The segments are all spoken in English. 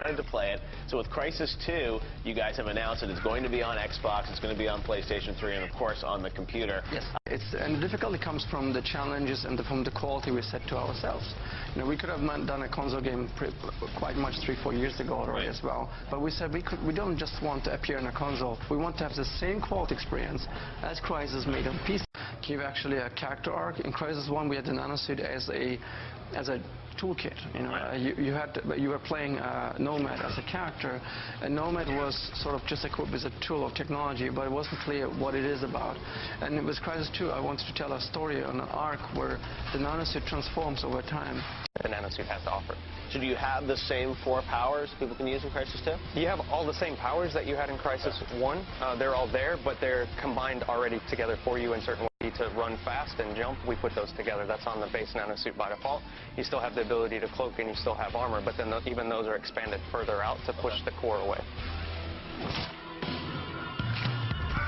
wanted to play it. So with Crysis 2, you guys have announced that it's going to be on Xbox, it's going to be on PlayStation 3, and of course on the computer. Yes, and the difficulty comes from the challenges and from the quality we set to ourselves. You know, we could have done a console game quite much 3-4 years ago already as well. But we said we don't just want to appear in a console. We want to have the same quality experience as Crysis made on PC. Give actually a character arc. In Crysis 1, we had the Nanosuit as a toolkit. You know, you were playing Nomad as a character, and Nomad was sort of just equipped with a tool of technology, but it wasn't clear what it is about. And with Crysis 2, I wanted to tell a story on an arc where the Nanosuit transforms over time. The Nanosuit has to offer. So do you have the same 4 powers people can use in Crysis 2? You have all the same powers that you had in Crysis 1. They're all there, but they're combined already together for you in certain ways. To run fast and jump, we put those together. That's on the base Nanosuit by default. You still have the ability to cloak and you still have armor, but then even those are expanded further out to push the core away.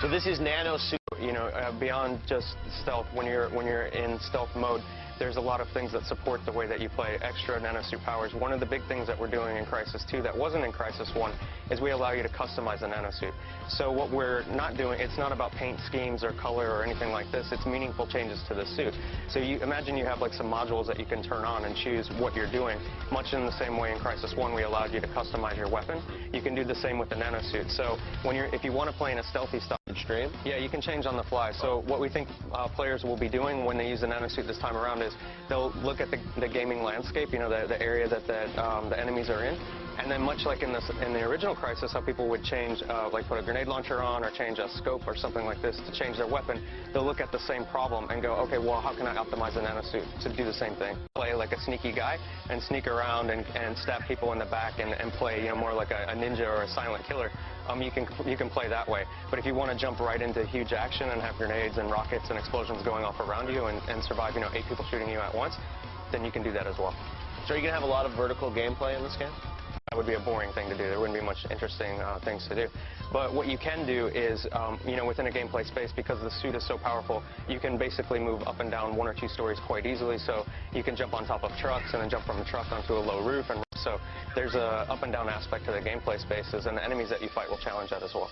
So this is Nanosuit. You know, beyond just stealth, when you're in stealth mode, there's a lot of things that support the way that you play. Extra Nanosuit powers. One of the big things that we're doing in Crysis 2 that wasn't in Crysis 1 is we allow you to customize a Nanosuit. So what we're not doing, it's not about paint schemes or color or anything like this. It's meaningful changes to the suit. So you imagine you have like some modules that you can turn on and choose what you're doing. Much in the same way in Crysis 1 we allowed you to customize your weapon. You can do the same with the Nanosuit. So if you want to play in a stealthy style, extreme, yeah, you can change on the fly. So what we think players will be doing when they use the Nanosuit this time around is they'll look at the gaming landscape, you know, the area that the enemies are in, and then much like in the original Crysis, how people would change, like put a grenade launcher on or change a scope or something like this to change their weapon, they'll look at the same problem and go, okay, well, how can I optimize the Nanosuit to do the same thing? Play like a sneaky guy and sneak around and stab people in the back and play, you know, more like a ninja or a silent killer. You can play that way. But if you want to jump right into huge action and have grenades and rockets and explosions going off around you and survive, you know, 8 people shooting you at once, then you can do that as well. So are you going to have a lot of vertical gameplay in this game? That would be a boring thing to do. There wouldn't be much interesting things to do. But what you can do is, you know, within a gameplay space, because the suit is so powerful, you can basically move up and down 1 or 2 stories quite easily. So you can jump on top of trucks and then jump from the truck onto a low roof. And so there's a up and down aspect to the gameplay spaces, and the enemies that you fight will challenge that as well.